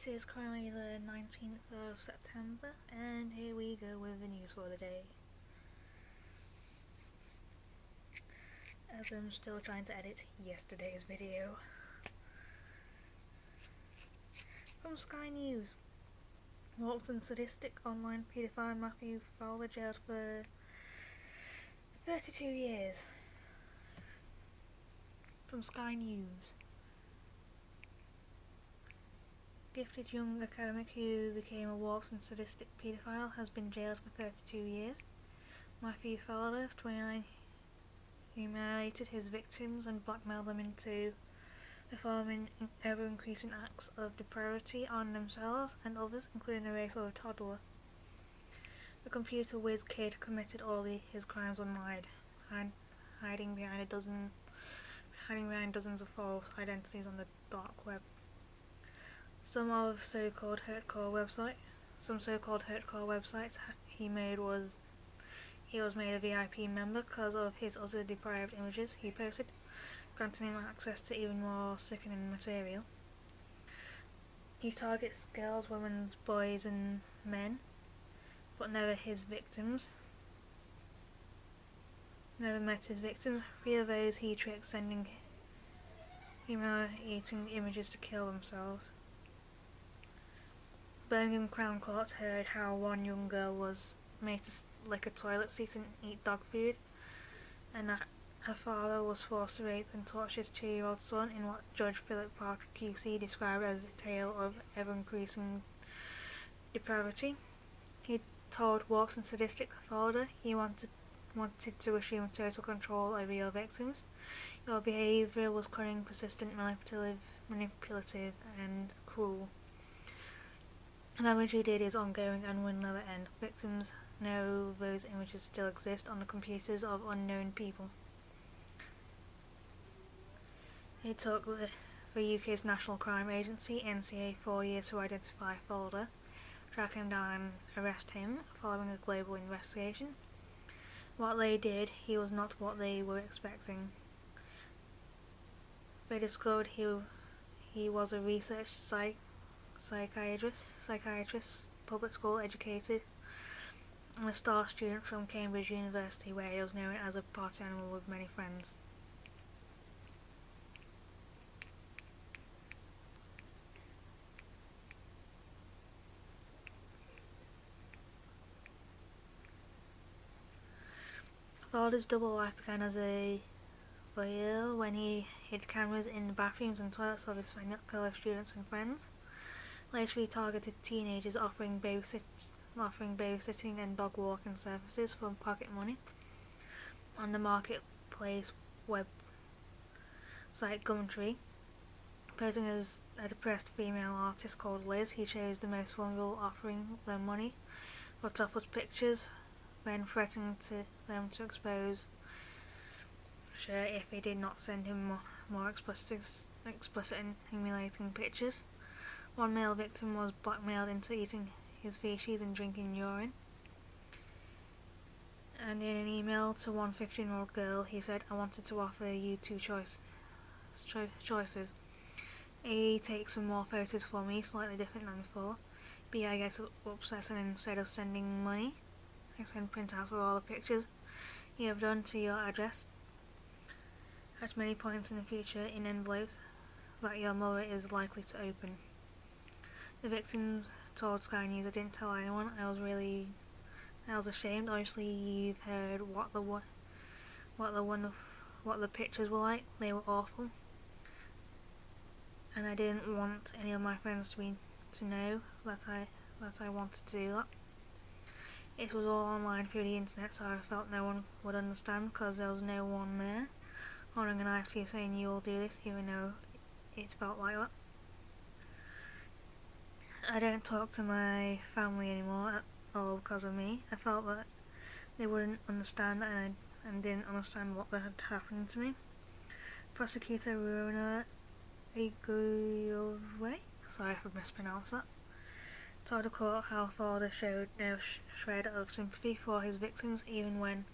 This is currently the 19th of September, and here we go with the news for the day. As I'm still trying to edit yesterday's video. From Sky News. Walton sadistic online paedophile Matthew Fowler jailed for 32 years. From Sky News. Gifted young academic who became a Walton sadistic paedophile has been jailed for 32 years. Matthew Fowler, 29, humiliated his victims and blackmailed them into performing ever-increasing acts of depravity on themselves and others, including the rape of a toddler. The computer whiz kid committed all his crimes online, hiding behind dozens of false identities on the dark web. Some so-called hardcore websites he was made a VIP member because of his other deprived images he posted, granting him access to even more sickening material. He targets girls, women, boys and men, but never met his victims. 3 of those he tricked, sending humiliating images to kill themselves. Birmingham Crown Court heard how one young girl was made to lick a toilet seat and eat dog food, and that her father was forced to rape and torture his 2-year-old son in what Judge Philip Parker QC described as a tale of ever-increasing depravity. He told Walton sadistic Fowler he wanted to assume total control over your victims. Your behaviour was cunning, persistent, manipulative and cruel. The damage you did is ongoing and will never end. Victims know those images still exist on the computers of unknown people. It took the UK's National Crime Agency, NCA, 4 years to identify Fowler, track him down and arrest him, following a global investigation. What they did, he was not what they were expecting. They discovered he was a research psychiatrist, public school educated, and a star student from Cambridge University, where he was known as a party animal with many friends. Fowler's double life began as a voyeur when he hid cameras in the bathrooms and toilets of his fellow students and friends. Later he targeted teenagers, offering babysitting and dog walking services for pocket money. On the marketplace website Gumtree, posing as a depressed female artist called Liz, he chose the most vulnerable, offering them money for topless pictures, then threatening them to expose her if they did not send him more explicit and humiliating pictures. One male victim was blackmailed into eating his feces and drinking urine. And in an email to one 15-year-old girl, he said, "I wanted to offer you 2 choices. A, take some more photos for me, slightly different than before. B, I get upset and instead of sending money, I send printouts of all the pictures you have done to your address at many points in the future in envelopes that your mother is likely to open." The victims told Sky News, "I didn't tell anyone. I was ashamed. Obviously, you've heard what the pictures were like. They were awful, and I didn't want any of my friends to know that I wanted to do that. It was all online through the internet, so I felt no one would understand because there was no one there holding a knife to you saying you'll do this, even though it felt like that. I don't talk to my family anymore at all because of me. I felt that they wouldn't understand and didn't understand what had happened to me." Prosecutor Rona Iguyove, sorry if I mispronounced that, told the court how Fowler showed no shred of sympathy for his victims even when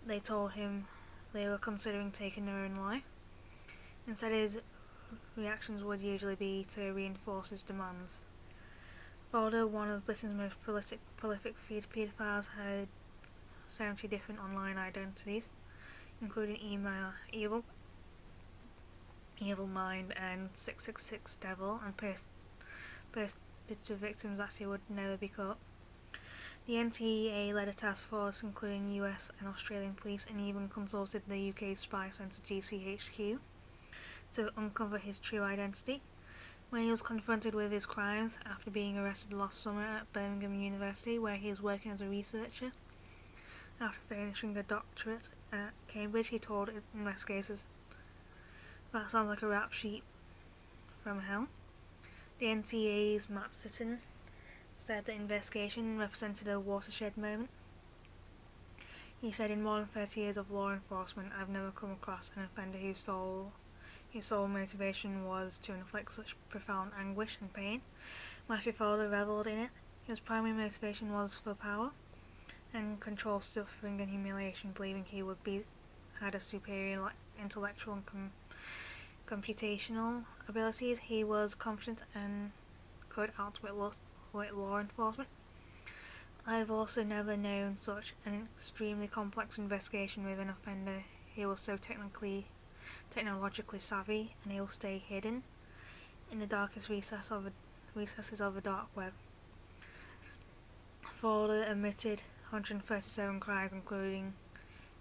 they told him they were considering taking their own life. Instead, his reactions would usually be to reinforce his demands. Fodor, one of Britain's most prolific paedophiles, had 70 different online identities, including Evil Mind and 666 Devil, and posted to victims that he would never be caught. The NTA led a task force including US and Australian police and even consulted the UK spy centre GCHQ to uncover his true identity. When he was confronted with his crimes after being arrested last summer at Birmingham University, where he is working as a researcher, after finishing a doctorate at Cambridge, he told investigators, "That sounds like a rap sheet from hell." The NTA's Matt Sutton said the investigation represented a watershed moment. He said, "In more than 30 years of law enforcement, I've never come across an offender whose sole motivation was to inflict such profound anguish and pain. Matthew Fodor revelled in it. His primary motivation was for power and control, suffering and humiliation, believing he had a superior intellectual and computational abilities. He was confident and could outwit law enforcement. I've also never known such an extremely complex investigation with an offender who was so technologically savvy, and he'll stay hidden in the darkest recesses of the dark web." Fodor admitted 137 crimes, including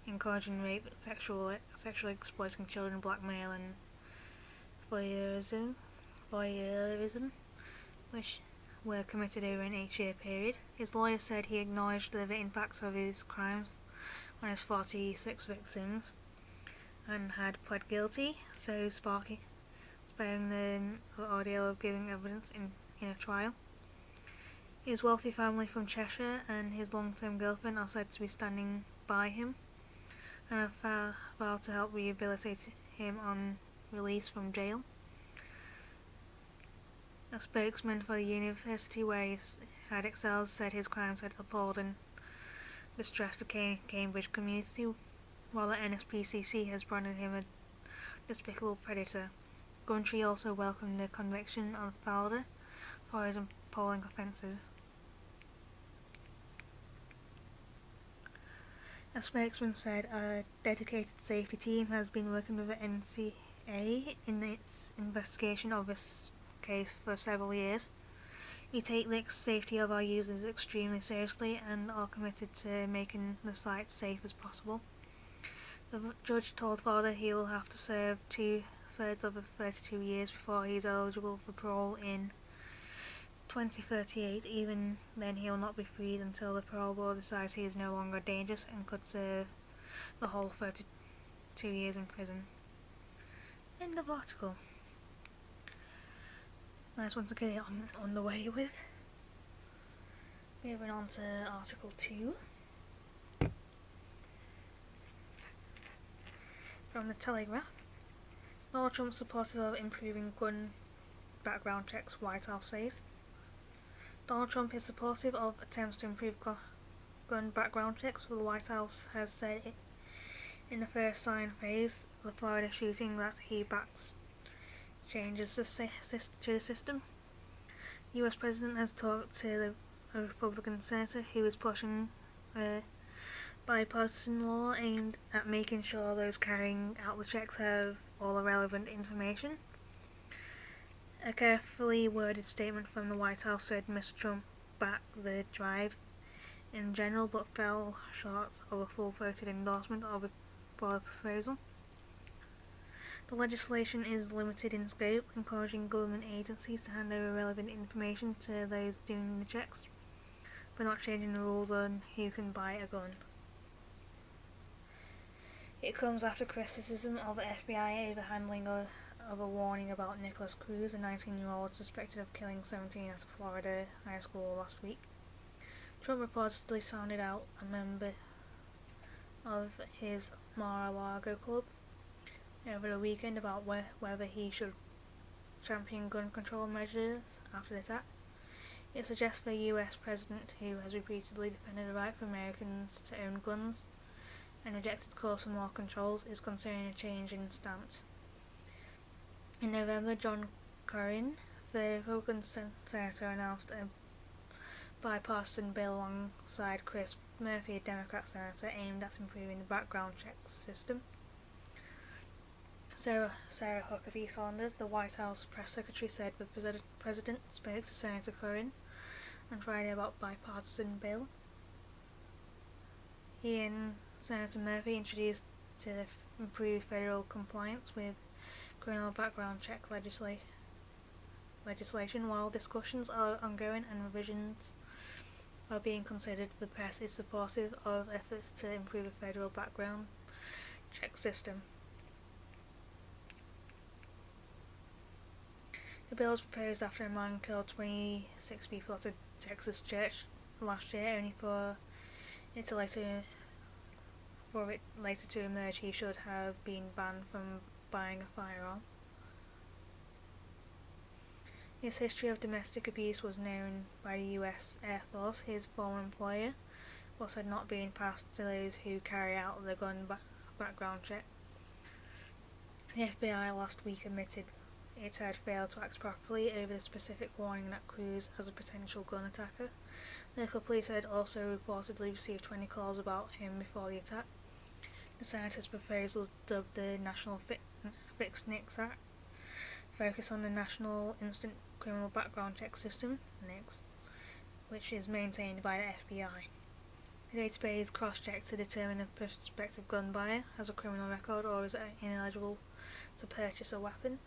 encouraging rape, sexually exploiting children, blackmail, and voyeurism, which were committed over an 8-year period. His lawyer said he acknowledged the impacts of his crimes on his 46 victims and had pled guilty, so sparing them the ordeal of giving evidence in a trial. His wealthy family from Cheshire and his long-term girlfriend are said to be standing by him and have vowed to help rehabilitate him on release from jail. A spokesman for the university where he had excelled said his crimes had appalled and distressed the Cambridge community, while the NSPCC has branded him a despicable predator. Gumtree also welcomed the conviction of Fodor for his appalling offences. A spokesman said a dedicated safety team has been working with the NCA in its investigation of this case for several years. We take the safety of our users extremely seriously and are committed to making the site safe as possible. The judge told Fodor he will have to serve 2/3 of the 32 years before he is eligible for parole in 2038. Even then, he will not be freed until the parole board decides he is no longer dangerous and could serve the whole 32 years in prison. End of article. Nice one to get it on the way with. Moving on to Article 2. From the Telegraph. Donald Trump supportive of improving gun background checks, White House says. Donald Trump is supportive of attempts to improve gun background checks, the White House has said in the first sign phase of the Florida shooting that he backs changes to the system. The US President has talked to a Republican senator who is pushing a bipartisan law aimed at making sure those carrying out the checks have all the relevant information. A carefully worded statement from the White House said Mr. Trump backed the drive in general but fell short of a full-throated endorsement of the proposal. The legislation is limited in scope, encouraging government agencies to hand over relevant information to those doing the checks, but not changing the rules on who can buy a gun. It comes after criticism of the FBI over handling of a warning about Nicholas Cruz, a 19-year-old suspected of killing 17 at a Florida high school last week. Trump reportedly sounded out a member of his Mar-a-Lago club over the weekend about whether he should champion gun control measures after the attack. It suggests the US President, who has repeatedly defended the right for Americans to own guns and rejected calls for more controls, is considering a change in stance. In November, John Cornyn, the Republican senator, announced a bipartisan bill alongside Chris Murphy, a Democrat senator, aimed at improving the background check system. Sarah Huckabee Sanders, the White House press secretary, said the president spoke to Senator Cornyn on Friday about bipartisan bill. He and Senator Murphy introduced to improve federal compliance with criminal background check legislation. While discussions are ongoing and revisions are being considered, the press is supportive of efforts to improve the federal background check system. The bill was proposed after a man killed 26 people at a Texas church last year, only for it later to emerge he should have been banned from buying a firearm. His history of domestic abuse was known by the US Air Force. His former employer was had not been passed to those who carry out the gun background check. The FBI last week admitted it had failed to act properly over the specific warning that Cruz has a potential gun attacker. Local police had also reportedly received 20 calls about him before the attack. The senator's proposals, dubbed the National Fix NICS Act, focus on the National Instant Criminal Background Check System, NICS, which is maintained by the FBI. The database cross-checks to determine if a prospective gun buyer has a criminal record or is ineligible to purchase a weapon.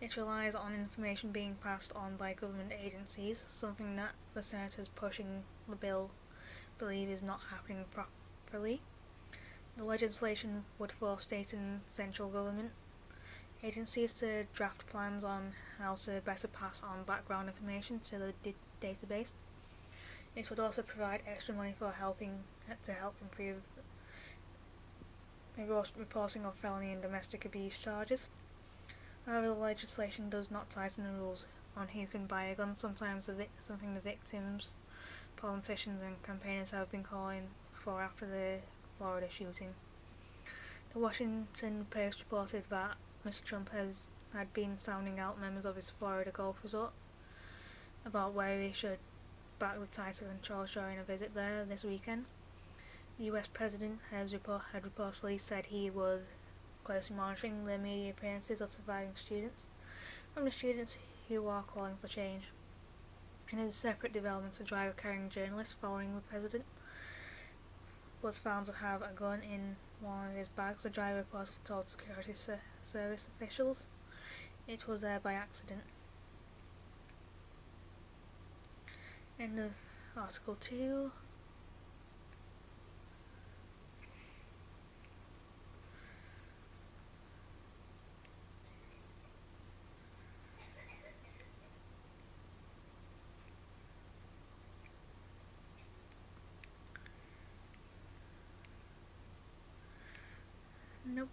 It relies on information being passed on by government agencies, something that the senators pushing the bill believe is not happening properly. The legislation would force state and central government agencies to draft plans on how to better pass on background information to the database. It would also provide extra money for help improve the reporting of felony and domestic abuse charges. However, the legislation does not tighten the rules on who can buy a gun, something the victims, politicians and campaigners have been calling for after the Florida shooting. The Washington Post reported that Mr. Trump had been sounding out members of his Florida golf resort about whether he should back the tighter controls during a visit there this weekend. The US president had reportedly said he was closely monitoring the media appearances of surviving students, from the students who are calling for change. In a separate development, a driver carrying journalists following the president was found to have a gun in one of his bags. The driver reportedly told security service officials it was there by accident. End of Article 2. Nope.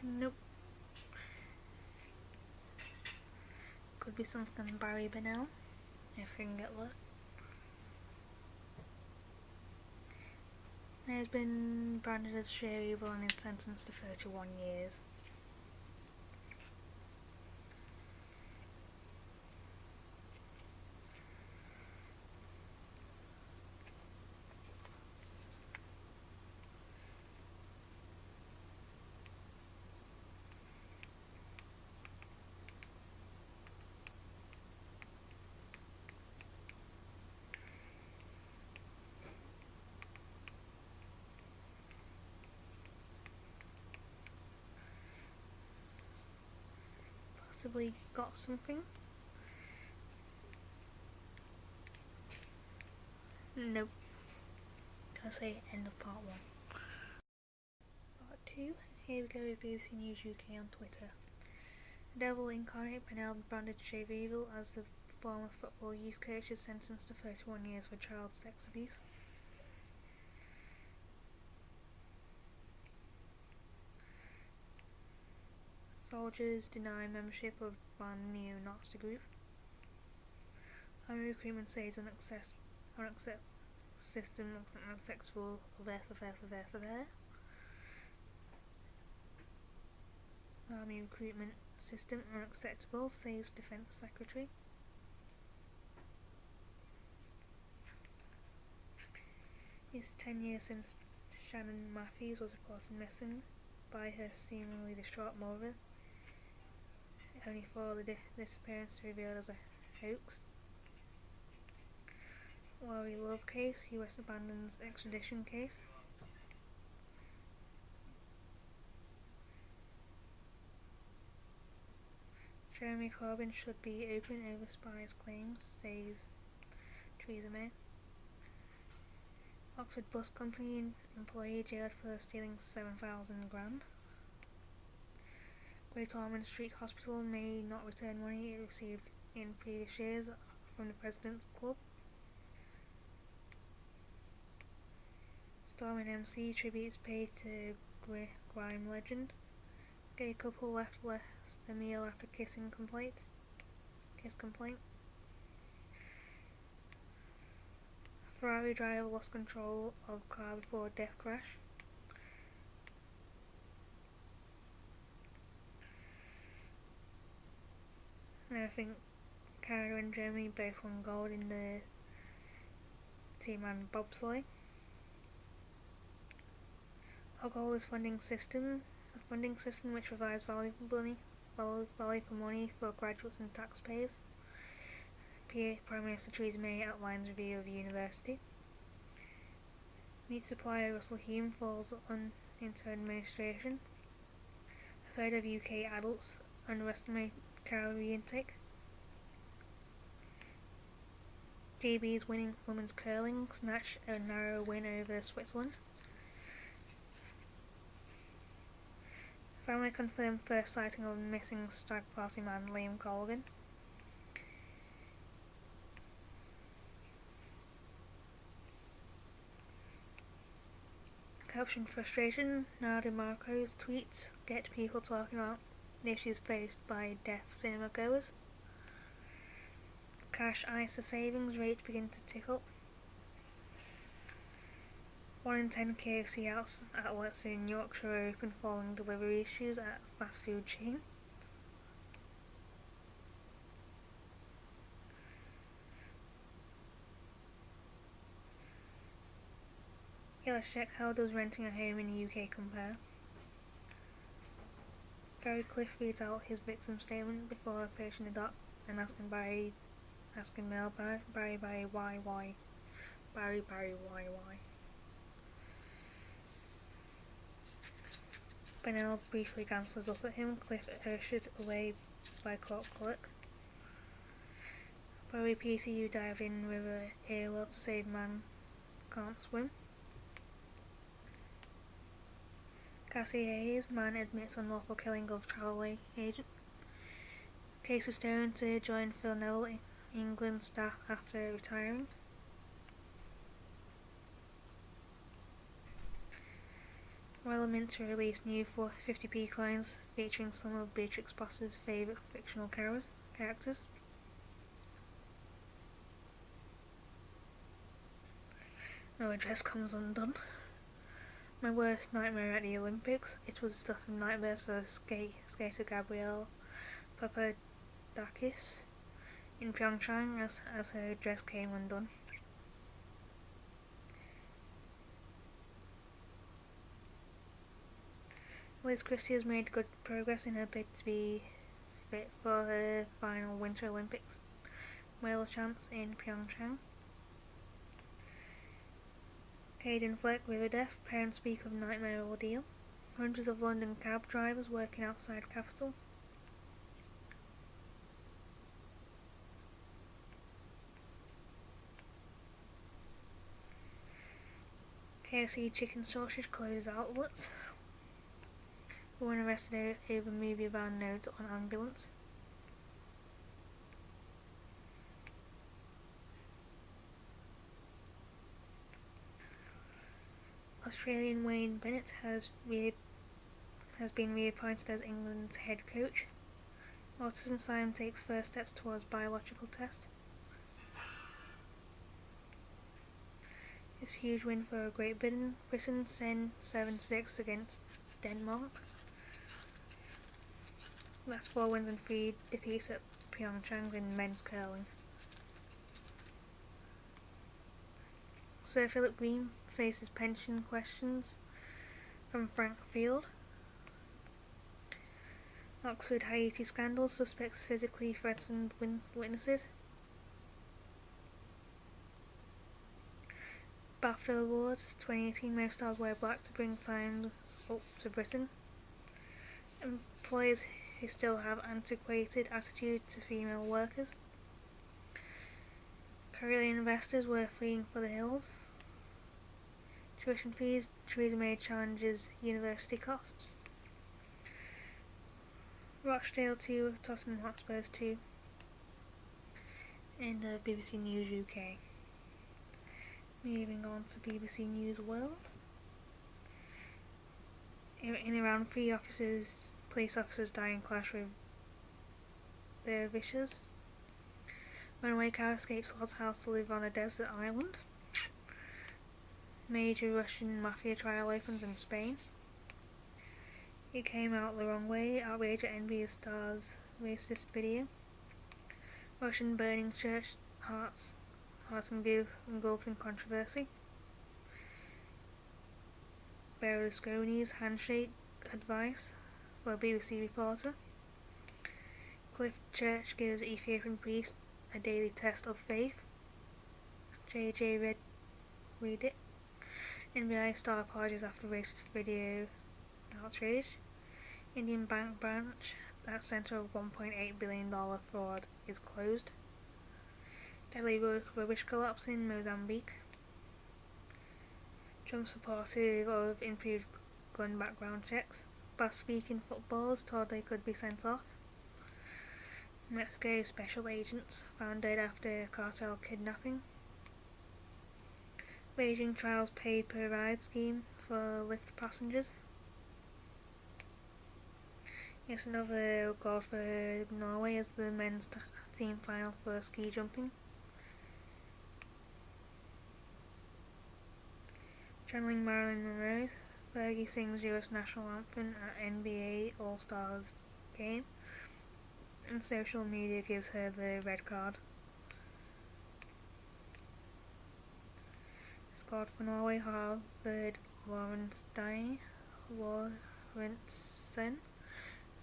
Nope. Could be something Barry Bennell, if I can get luck. He has been branded as sheer evil and is sentenced to 31 years. Possibly got something. Nope. Can I say end of part 1? Part 2. Here we go with BBC News UK on Twitter. The Devil Incarnate, Bennell branded sheer evil as the Bournemouth football youth coach is sentenced to 31 years for child sex abuse. Soldiers deny membership of banned neo-Nazi group. Army recruitment says system unacceptable there. Army recruitment system unacceptable, says Defence Secretary. It's 10 years since Shannon Matthews was reported missing by her seemingly distraught mother, only for the disappearance revealed as a hoax. Laurie Love case, US abandons extradition case. Jeremy Corbyn should be open over spies claims, says Theresa May. Oxford Bus Company employee jailed for stealing £7,000. Great Ormond Street Hospital may not return money it received in previous years from the President's Club. Stormin MC tributes paid to grime legend. Gay couple left the meal after kiss complaint. Ferrari driver lost control of car before death crash. And I think Canada and Germany both won gold in the two-man bobsleigh. Our goal is a funding system which provides value for money for graduates and taxpayers. Prime Minister Theresa May outlines review of university. Meat supplier Russell Hume falls into administration. A third of UK adults underestimate calorie intake. GB's winning women's curling snatched a narrow win over Switzerland. Family confirmed first sighting of missing stag party man Liam Colgan. Caption frustration, Nadia Marco's tweets get people talking about the issues faced by deaf cinema goers. Cash ISA savings rates begin to tick up. 1 in 10 KFC outlets in Yorkshire are open following delivery issues at fast food chain. Yeah, let's check how does renting a home in the UK compare. Gary Cliff reads out his victim statement before approaching the dock and asking Barry why. Benell briefly glances up at him, Cliff ushered away by court clerk. Barry PCU dived in with a airwell to save man can't swim. Cassie Hayes, man admits unlawful killing of travel agent. Case is turned to join Phil Neville, England staff after retiring. Royal Mint to release new 50p coins featuring some of Beatrix Potter's favourite fictional characters. No address comes undone. My worst nightmare at the Olympics. It was stuff of nightmares for skater Gabrielle Papadakis in Pyeongchang as her dress came undone. Liz Christie has made good progress in her bid to be fit for her final Winter Olympics. Whale chance in Pyeongchang. Caden Fleck river death, parents speak of nightmare ordeal. Hundreds of London cab drivers working outside capital. KFC chicken sausage closes outlets. Woman arrested over movie ban notes on ambulance. Australian Wayne Bennett has been reappointed as England's head coach. Autism Simon takes first steps towards biological test. It's a huge win for Great Britain. Britain sent 7-6 against Denmark. That's 4 wins and 3 defeats at Pyeongchang in men's curling. Sir Philip Green faces pension questions from Frank Field. Oxford Haiti scandal, suspects physically threatened witnesses. BAFTA Awards 2018, most stars wear black to bring times up to Britain. Employers who still have antiquated attitude to female workers. Karelian investors were fleeing for the hills. Tuition fees, Theresa May challenges university costs. Rochdale 2, Tottenham Hotspurs 2. And BBC News UK. Moving on to BBC News World. In Iran, 3 police officers die in clash with dervishes. Runaway cow escapes Lord's house to live on a desert island. Major Russian mafia trial opens in Spain. It came out the wrong way. Outrage at NBA stars racist video. Russian burning church hearts engulfed in controversy. Berlusconi's handshake advice for a BBC reporter. Cliff Church gives Ethiopian priest a daily test of faith. JJ read it. NBA star apologies after racist video outrage. Indian bank branch at centre of $1.8 billion fraud is closed. Deadly rubbish collapse in Mozambique. Trump supportive of improved gun background checks. Basque-speaking footballers told they could be sent off. Mexico special agents found dead after cartel kidnapping. Beijing trials pay per ride scheme for Lyft passengers. It's another goal for Norway as the men's team final for ski jumping. Channeling Marilyn Monroe, Fergie sings US national anthem at NBA All-Stars game, and social media gives her the red card. Scored for Norway, Harvard Laurensen,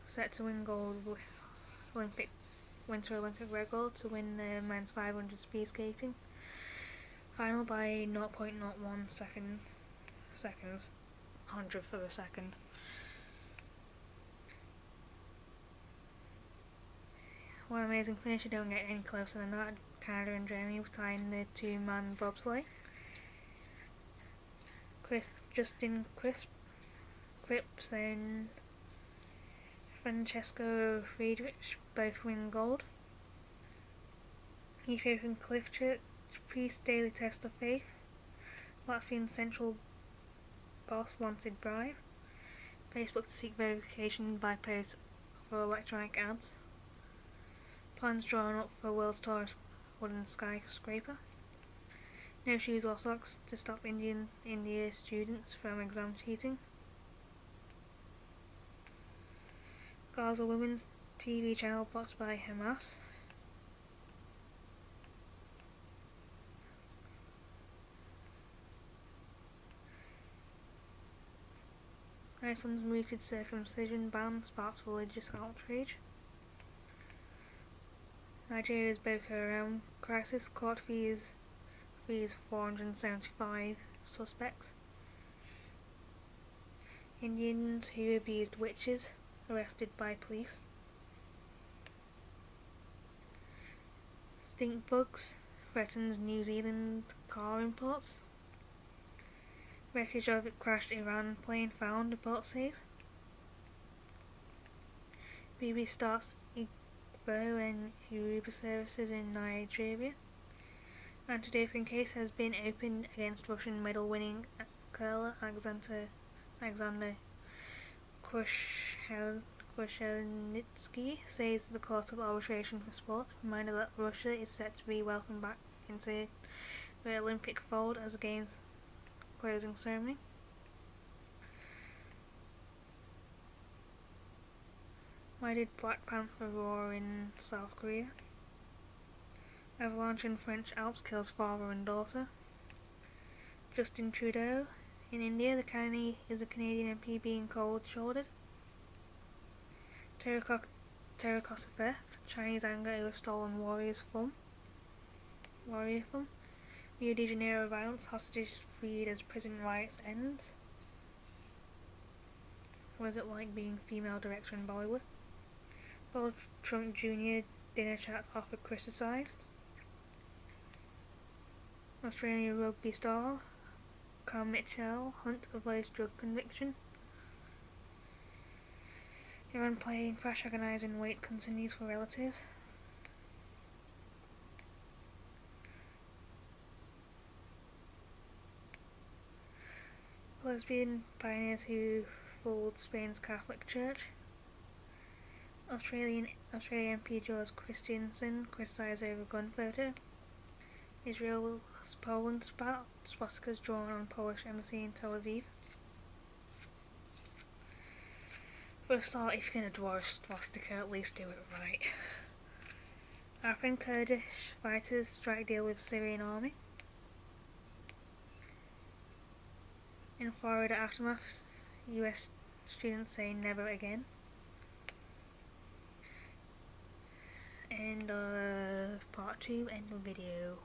set to win gold Winter Olympic record to win the men's 500 speed skating final by 0.01 seconds, hundredth of a second. What an amazing finish, you don't get any closer than that. Canada and Germany tying the 2-man bobsleigh. Justin Cripps and Francesco Friedrich both win gold. Ethiopian Cliff Church priest daily test of faith. Latvian central boss wanted bribe. Facebook to seek verification by post for electronic ads. Plans drawn up for world's tallest wooden skyscraper. No shoes or socks to stop India students from exam cheating. Gaza women's TV channel blocked by Hamas. Iceland's mooted circumcision ban sparks religious outrage. Nigeria's Boko Haram crisis court frees 475 suspects. Indians who abused witches arrested by police. Stink bugs threatens New Zealand car imports. Wreckage of crashed Iran plane found, report says. BB starts Igbo and Yoruba services in Nigeria. Anti-doping case has been opened against Russian medal-winning curler Alexander Krushelnitsky says the Court of Arbitration for Sport reminded that Russia is set to be welcomed back into the Olympic fold as a Games closing ceremony. Why did Black Panther roar in South Korea? Avalanche in French Alps kills father and daughter. Justin Trudeau in India, is a Canadian MP being cold-shouldered. Terracotta theft, Chinese anger over stolen warrior thumb. Rio de Janeiro violence, hostages freed as prison riots ends. What is it like being female director in Bollywood? Donald Trump Jr. dinner chat offer criticised. Australian rugby star Carl Mitchell Hunt avoids drug conviction. Iran plane crash, agonising wait continues for relatives. Lesbian pioneers who fooled Spain's Catholic Church. Australian MP George Christensen criticised over gun photo. Israel's Poland swastikas drawn on Polish embassy in Tel Aviv. For a start, if you're going to draw a swastika, at least do it right. Afghan Kurdish fighters strike deal with Syrian army. In Florida aftermath, US students say never again. End of part 2, end of video.